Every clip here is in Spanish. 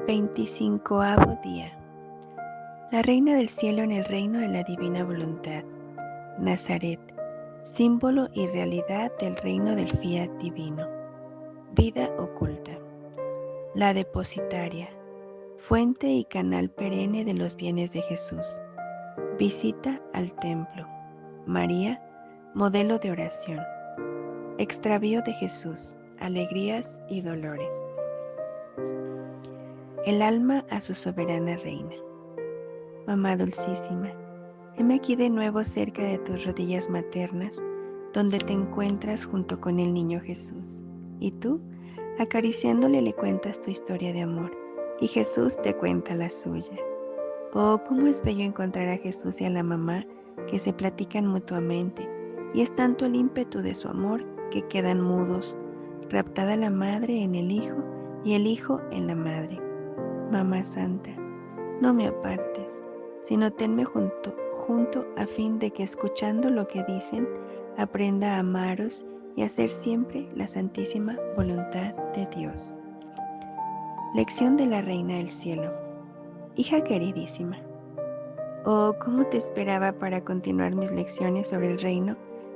25º día. La Reina del Cielo en el reino de la divina voluntad. Nazaret, símbolo y realidad del reino del fiat divino. Vida oculta. La depositaria, fuente y canal perenne de los bienes de Jesús. Visita al templo. María, modelo de oración. Extravío de Jesús, alegrías y dolores. El alma a su soberana reina. Mamá dulcísima, heme aquí de nuevo cerca de tus rodillas maternas, donde te encuentras junto con el niño Jesús. Y tú, acariciándole, le cuentas tu historia de amor, y Jesús te cuenta la suya. Oh, cómo es bello encontrar a Jesús y a la mamá que se platican mutuamente, y es tanto el ímpetu de su amor que quedan mudos, raptada la madre en el hijo y el hijo en la madre. Mamá Santa, no me apartes, sino tenme junto a fin de que escuchando lo que dicen, aprenda a amaros y a hacer siempre la santísima voluntad de Dios. Lección de la Reina del Cielo. Hija queridísima, oh, cómo te esperaba para continuar mis lecciones sobre el reino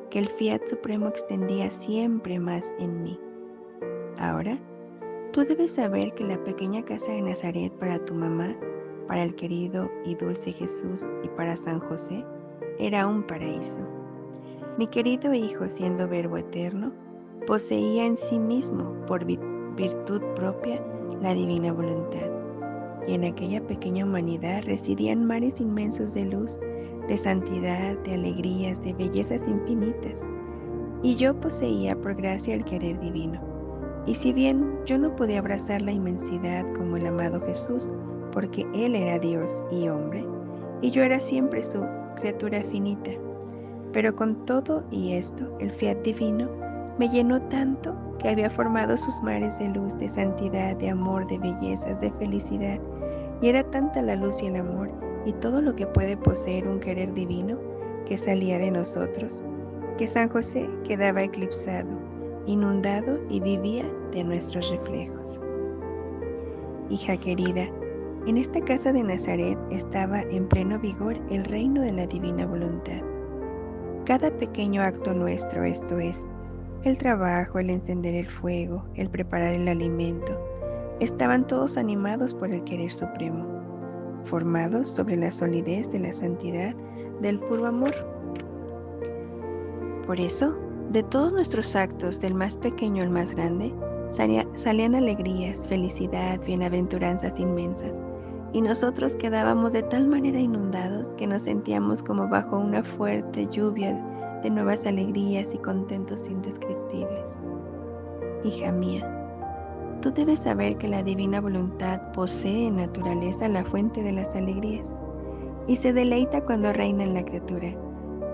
que el Fiat Supremo extendía siempre más en mí. Ahora, tú debes saber que la pequeña casa de Nazaret para tu mamá, para el querido y dulce Jesús y para San José, era un paraíso. Mi querido hijo, siendo verbo eterno, poseía en sí mismo, por virtud propia, la divina voluntad. Y en aquella pequeña humanidad residían mares inmensos de luz, de santidad, de alegrías, de bellezas infinitas. Y yo poseía por gracia el querer divino. Y si bien yo no podía abrazar la inmensidad como el amado Jesús, porque Él era Dios y hombre, y yo era siempre su criatura finita, pero con todo y esto, el fiat divino me llenó tanto que había formado sus mares de luz, de santidad, de amor, de bellezas, de felicidad, y era tanta la luz y el amor, y todo lo que puede poseer un querer divino que salía de nosotros, que San José quedaba eclipsado, inundado y vivía de nuestros reflejos. Hija querida, en esta casa de Nazaret estaba en pleno vigor el reino de la divina voluntad. Cada pequeño acto nuestro, esto es, el trabajo, el encender el fuego, el preparar el alimento, estaban todos animados por el querer supremo, formados sobre la solidez de la santidad del puro amor. Por eso, de todos nuestros actos, del más pequeño al más grande, salían alegrías, felicidad, bienaventuranzas inmensas, y nosotros quedábamos de tal manera inundados que nos sentíamos como bajo una fuerte lluvia de nuevas alegrías y contentos indescriptibles. Hija mía, tú debes saber que la divina voluntad posee en naturaleza la fuente de las alegrías, y se deleita cuando reina en la criatura,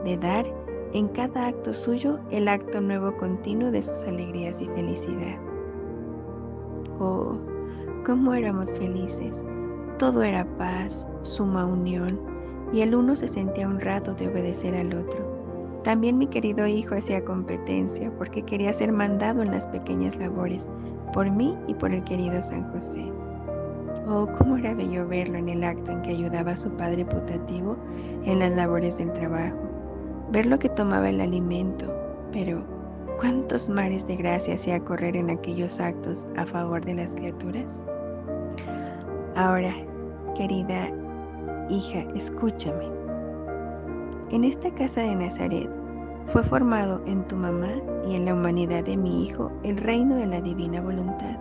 de dar en cada acto suyo el acto nuevo continuo de sus alegrías y felicidad. Oh, cómo éramos felices, todo era paz, suma unión, y el uno se sentía honrado de obedecer al otro. También mi querido hijo hacía competencia porque quería ser mandado en las pequeñas labores, por mí y por el querido San José. Oh, cómo era bello verlo en el acto en que ayudaba a su padre putativo en las labores del trabajo, verlo que tomaba el alimento, pero ¿cuántos mares de gracia hacía correr en aquellos actos a favor de las criaturas? Ahora, querida hija, escúchame. En esta casa de Nazaret fue formado en tu mamá y en la humanidad de mi hijo el reino de la divina voluntad,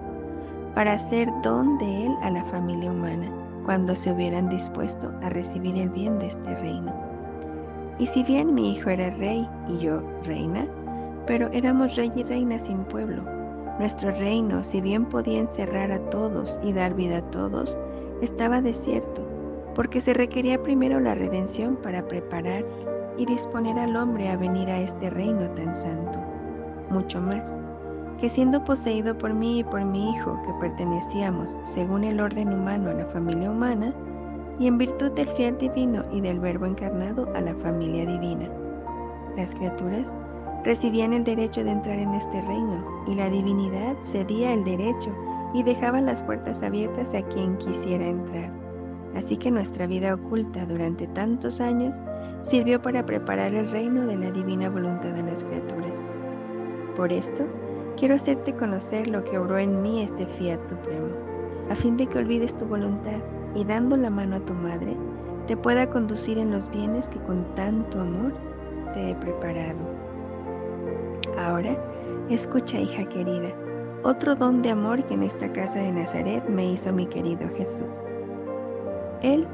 para hacer don de él a la familia humana, cuando se hubieran dispuesto a recibir el bien de este reino. Y si bien mi hijo era rey y yo reina, pero éramos rey y reina sin pueblo. Nuestro reino, si bien podía encerrar a todos y dar vida a todos, estaba desierto, porque se requería primero la redención para preparar y disponer al hombre a venir a este reino tan santo. Mucho más, que siendo poseído por mí y por mi hijo, que pertenecíamos, según el orden humano, a la familia humana, y en virtud del fiat divino y del verbo encarnado a la familia divina, las criaturas recibían el derecho de entrar en este reino, y la divinidad cedía el derecho y dejaba las puertas abiertas a quien quisiera entrar. Así que nuestra vida oculta durante tantos años sirvió para preparar el reino de la divina voluntad de las criaturas. Por esto, quiero hacerte conocer lo que obró en mí este Fiat Supremo, a fin de que olvides tu voluntad y dando la mano a tu madre, te pueda conducir en los bienes que con tanto amor te he preparado. Ahora, escucha, hija querida, otro don de amor que en esta casa de Nazaret me hizo mi querido Jesús. Él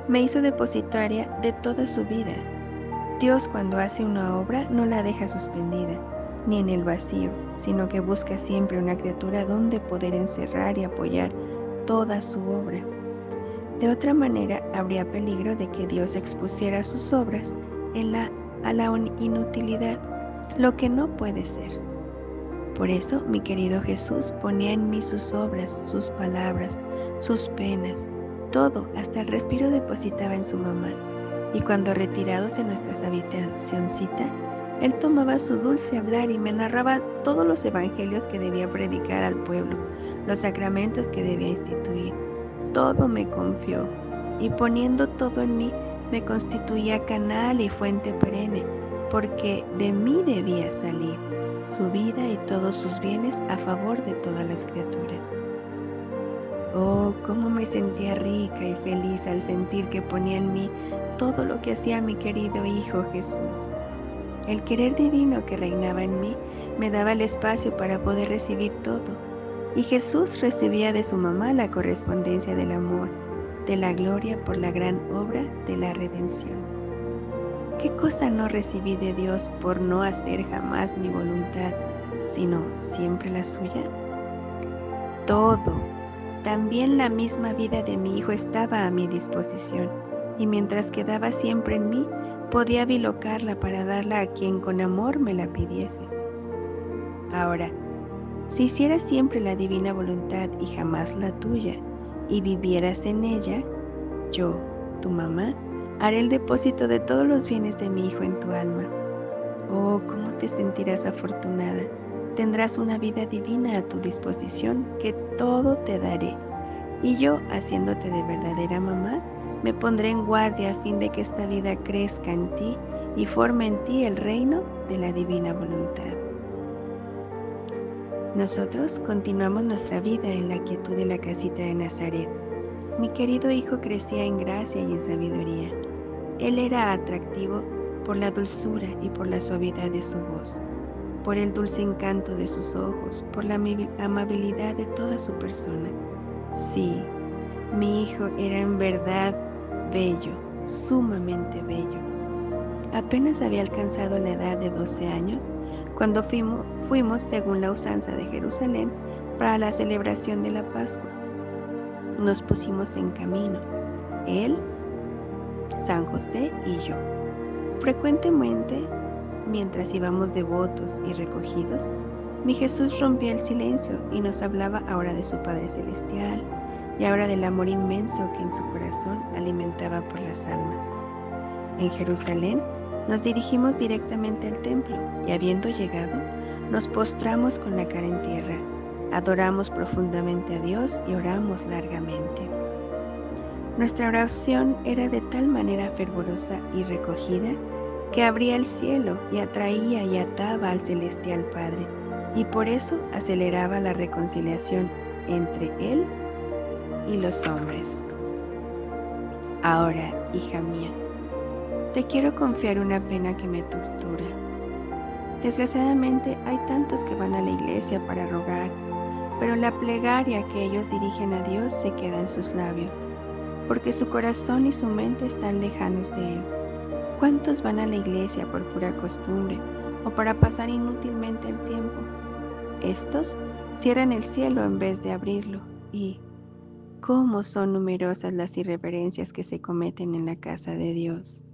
me hizo depositaria de toda su vida. Dios, cuando hace una obra, no la deja suspendida, ni en el vacío, sino que busca siempre una criatura donde poder encerrar y apoyar toda su obra. De otra manera, habría peligro de que Dios expusiera sus obras a la inutilidad, lo que no puede ser. Por eso, mi querido Jesús ponía en mí sus obras, sus palabras, sus penas, todo, hasta el respiro depositaba en su mamá. Y cuando retirados en nuestra habitacioncita, él tomaba su dulce hablar y me narraba todos los evangelios que debía predicar al pueblo, los sacramentos que debía instituir. Todo me confió, y poniendo todo en mí, me constituía canal y fuente perenne, porque de mí debía salir su vida y todos sus bienes a favor de todas las criaturas. Oh, cómo me sentía rica y feliz al sentir que ponía en mí todo lo que hacía mi querido Hijo Jesús. El querer divino que reinaba en mí me daba el espacio para poder recibir todo, y Jesús recibía de su mamá la correspondencia del amor, de la gloria por la gran obra de la redención. ¿Qué cosa no recibí de Dios por no hacer jamás mi voluntad, sino siempre la suya? Todo, también la misma vida de mi Hijo estaba a mi disposición, y mientras quedaba siempre en mí, podía bilocarla para darla a quien con amor me la pidiese. Ahora, si hicieras siempre la divina voluntad y jamás la tuya, y vivieras en ella, yo, tu mamá, haré el depósito de todos los bienes de mi Hijo en tu alma. Oh, cómo te sentirás afortunada. Tendrás una vida divina a tu disposición, que todo te daré. Y yo, haciéndote de verdadera mamá, me pondré en guardia a fin de que esta vida crezca en ti y forme en ti el reino de la divina voluntad. Nosotros continuamos nuestra vida en la quietud de la casita de Nazaret. Mi querido hijo crecía en gracia y en sabiduría. Él era atractivo por la dulzura y por la suavidad de su voz, por el dulce encanto de sus ojos, por la amabilidad de toda su persona. Sí, mi hijo era en verdad bello, sumamente bello. Apenas había alcanzado la edad de 12 años cuando fuimos, según la usanza de Jerusalén, para la celebración de la Pascua. Nos pusimos en camino, él, San José y yo. Frecuentemente, mientras íbamos devotos y recogidos, mi Jesús rompía el silencio y nos hablaba ahora de su Padre Celestial y ahora del amor inmenso que en su corazón alimentaba por las almas. En Jerusalén nos dirigimos directamente al templo y habiendo llegado, nos postramos con la cara en tierra, adoramos profundamente a Dios y oramos largamente. Nuestra oración era de tal manera fervorosa y recogida que abría el cielo y atraía y ataba al celestial Padre, y por eso aceleraba la reconciliación entre Él y los hombres. Ahora, hija mía, te quiero confiar una pena que me tortura. Desgraciadamente hay tantos que van a la iglesia para rogar, pero la plegaria que ellos dirigen a Dios se queda en sus labios, porque su corazón y su mente están lejanos de Él. ¿Cuántos van a la iglesia por pura costumbre o para pasar inútilmente el tiempo? Estos cierran el cielo en vez de abrirlo, y cómo son numerosas las irreverencias que se cometen en la casa de Dios.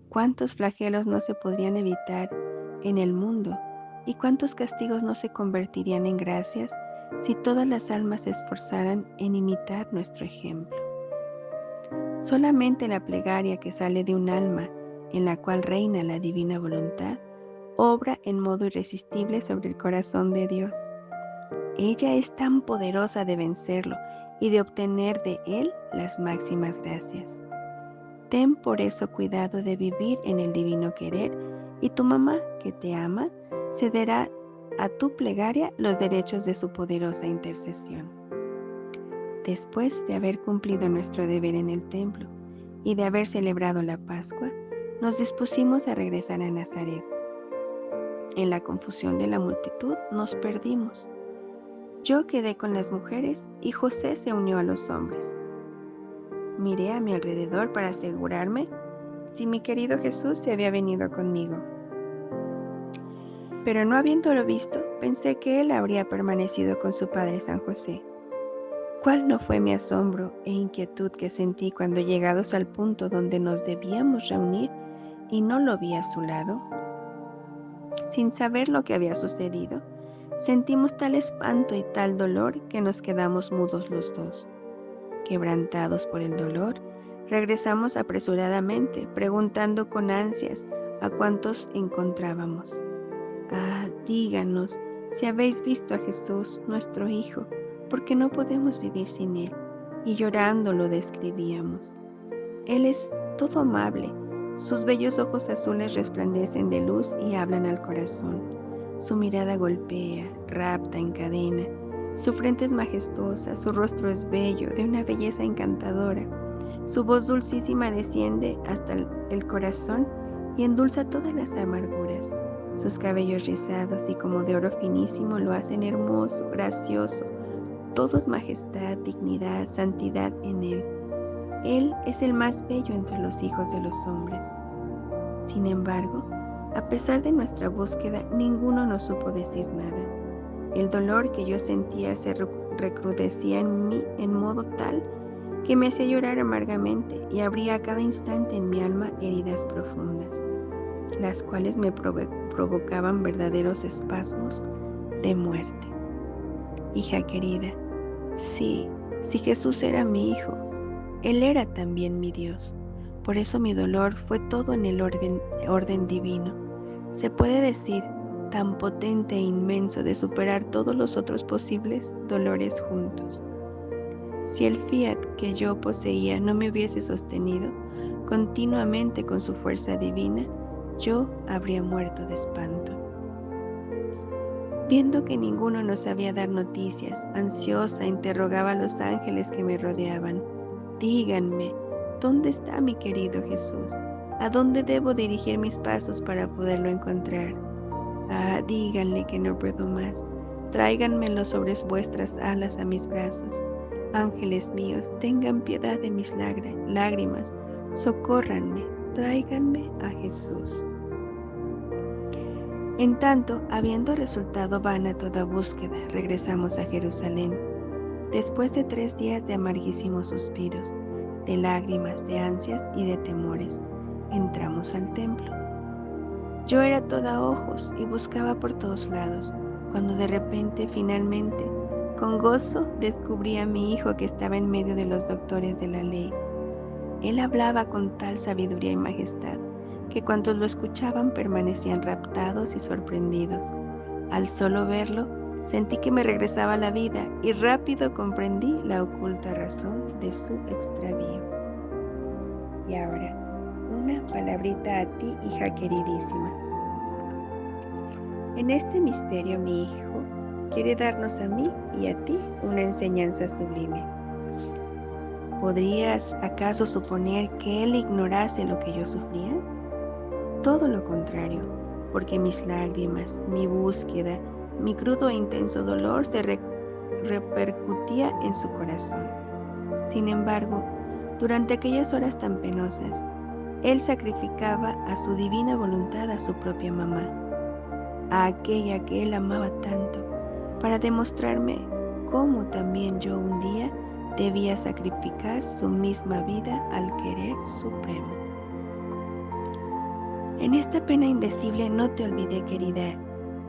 ¿Cuántos flagelos no se podrían evitar en el mundo y cuántos castigos no se convertirían en gracias si todas las almas se esforzaran en imitar nuestro ejemplo? Solamente la plegaria que sale de un alma en la cual reina la divina voluntad obra en modo irresistible sobre el corazón de Dios. Ella es tan poderosa de vencerlo y de obtener de él las máximas gracias. Ten por eso cuidado de vivir en el divino querer, y tu mamá, que te ama, cederá a tu plegaria los derechos de su poderosa intercesión. Después de haber cumplido nuestro deber en el templo y de haber celebrado la Pascua, nos dispusimos a regresar a Nazaret. En la confusión de la multitud nos perdimos. Yo quedé con las mujeres y José se unió a los hombres. Miré a mi alrededor para asegurarme si mi querido Jesús se había venido conmigo. Pero no habiéndolo visto, pensé que él habría permanecido con su padre San José. ¿Cuál no fue mi asombro e inquietud que sentí cuando, llegados al punto donde nos debíamos reunir y no lo vi a su lado? Sin saber lo que había sucedido, sentimos tal espanto y tal dolor que nos quedamos mudos los dos. Quebrantados por el dolor, regresamos apresuradamente, preguntando con ansias a cuántos encontrábamos. Díganos si habéis visto a Jesús, nuestro Hijo, porque no podemos vivir sin Él. Y llorando lo describíamos. Él es todo amable, sus bellos ojos azules resplandecen de luz y hablan al corazón. Su mirada golpea, rapta, encadena. Su frente es majestuosa, su rostro es bello, de una belleza encantadora. Su voz dulcísima desciende hasta el corazón y endulza todas las amarguras. Sus cabellos rizados y como de oro finísimo lo hacen hermoso, gracioso. Todo es majestad, dignidad, santidad en él. Él es el más bello entre los hijos de los hombres. Sin embargo, a pesar de nuestra búsqueda, ninguno nos supo decir nada. El dolor que yo sentía se recrudecía en mí en modo tal que me hacía llorar amargamente y abría a cada instante en mi alma heridas profundas, las cuales me provocaban verdaderos espasmos de muerte. Hija querida, sí, Jesús era mi Hijo, Él era también mi Dios. Por eso mi dolor fue todo en el orden divino. Se puede decir, tan potente e inmenso de superar todos los otros posibles dolores juntos. Si el fiat que yo poseía no me hubiese sostenido continuamente con su fuerza divina, yo habría muerto de espanto. Viendo que ninguno nos sabía dar noticias, ansiosa interrogaba a los ángeles que me rodeaban. Díganme, ¿dónde está mi querido Jesús? ¿A dónde debo dirigir mis pasos para poderlo encontrar? Díganle que no puedo más. Tráiganmelo sobre vuestras alas a mis brazos. Ángeles míos, tengan piedad de mis lágrimas. Socórranme, tráiganme a Jesús. En tanto, habiendo resultado vana toda búsqueda, regresamos a Jerusalén. Después de 3 días de amarguísimos suspiros, de lágrimas, de ansias y de temores, entramos al templo. Yo era toda ojos y buscaba por todos lados, cuando de repente, finalmente, con gozo, descubrí a mi hijo que estaba en medio de los doctores de la ley. Él hablaba con tal sabiduría y majestad, que cuantos lo escuchaban permanecían raptados y sorprendidos. Al solo verlo, sentí que me regresaba la vida y rápido comprendí la oculta razón de su extravío. Y ahora, una palabrita a ti, hija queridísima. En este misterio mi Hijo quiere darnos a mí y a ti una enseñanza sublime. ¿Podrías acaso suponer que Él ignorase lo que yo sufría? Todo lo contrario, porque mis lágrimas, mi búsqueda, mi crudo e intenso dolor se repercutía en su corazón. Sin embargo, durante aquellas horas tan penosas, Él sacrificaba a su divina voluntad a su propia mamá, a aquella que Él amaba tanto, para demostrarme cómo también yo un día debía sacrificar su misma vida al querer supremo. En esta pena indecible no te olvidé,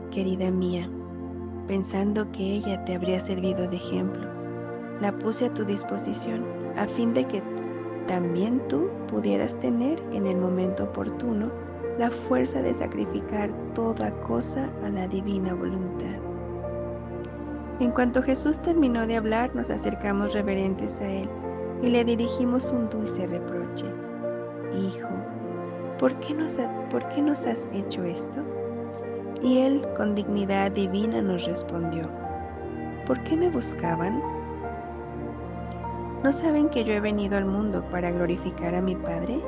querida mía, pensando que ella te habría servido de ejemplo. La puse a tu disposición a fin de que también tú pudieras tener en el momento oportuno la fuerza de sacrificar toda cosa a la divina voluntad. En cuanto Jesús terminó de hablar, nos acercamos reverentes a él y le dirigimos un dulce reproche. Hijo, ¿por qué nos has hecho esto? Y él, con dignidad divina, nos respondió, ¿por qué me buscaban? ¿No saben que yo he venido al mundo para glorificar a mi Padre?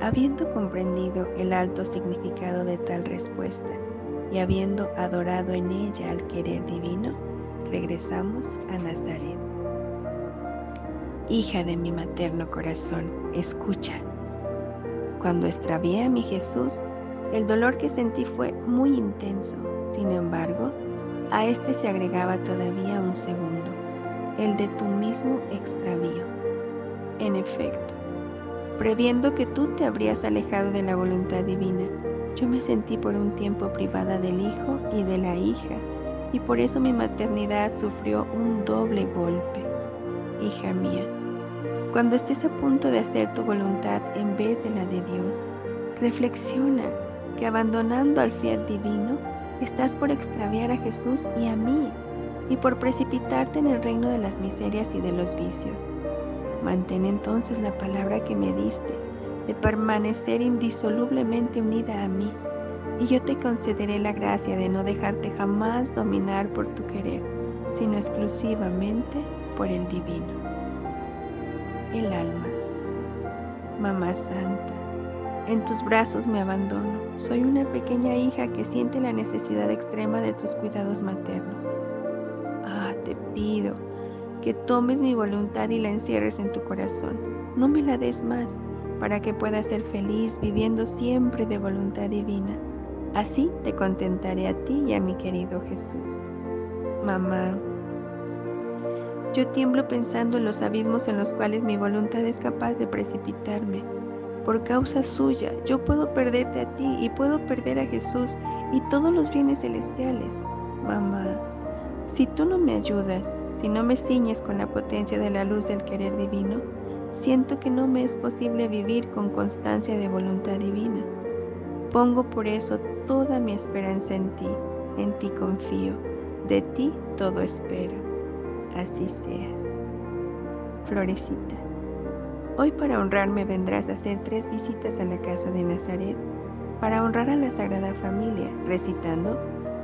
Habiendo comprendido el alto significado de tal respuesta y habiendo adorado en ella al querer divino, regresamos a Nazaret. Hija de mi materno corazón, escucha. Cuando extravié a mi Jesús, el dolor que sentí fue muy intenso. Sin embargo, a este se agregaba todavía un segundo, el de tu mismo extravío. En efecto, previendo que tú te habrías alejado de la voluntad divina, yo me sentí por un tiempo privada del hijo y de la hija, y por eso mi maternidad sufrió un doble golpe. Hija mía, cuando estés a punto de hacer tu voluntad en vez de la de Dios, reflexiona que abandonando al fiat divino, estás por extraviar a Jesús y a mí, y por precipitarte en el reino de las miserias y de los vicios. Mantén entonces la palabra que me diste, de permanecer indisolublemente unida a mí, y yo te concederé la gracia de no dejarte jamás dominar por tu querer, sino exclusivamente por el divino. El alma. Mamá Santa, en tus brazos me abandono. Soy una pequeña hija que siente la necesidad extrema de tus cuidados maternos. Te pido que tomes mi voluntad y la encierres en tu corazón. No me la des más, para que pueda ser feliz viviendo siempre de voluntad divina. Así te contentaré a ti y a mi querido Jesús. Mamá, yo tiemblo pensando en los abismos en los cuales mi voluntad es capaz de precipitarme. Por causa suya, yo puedo perderte a ti y puedo perder a Jesús y todos los bienes celestiales. Mamá, si tú no me ayudas, si no me ciñes con la potencia de la luz del querer divino, siento que no me es posible vivir con constancia de voluntad divina. Pongo por eso toda mi esperanza en ti confío, de ti todo espero. Así sea. Florecita, hoy para honrarme vendrás a hacer 3 visitas a la casa de Nazaret, para honrar a la Sagrada Familia, recitando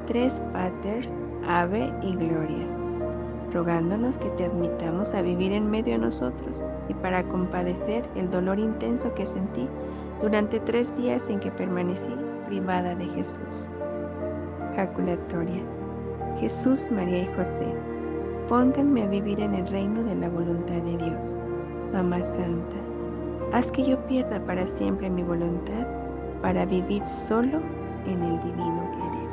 3 Pater, Ave y Gloria, rogándonos que te admitamos a vivir en medio de nosotros y para compadecer el dolor intenso que sentí durante 3 días en que permanecí privada de Jesús. Jaculatoria. Jesús, María y José, pónganme a vivir en el reino de la voluntad de Dios. Mamá Santa, haz que yo pierda para siempre mi voluntad para vivir solo en el divino querer.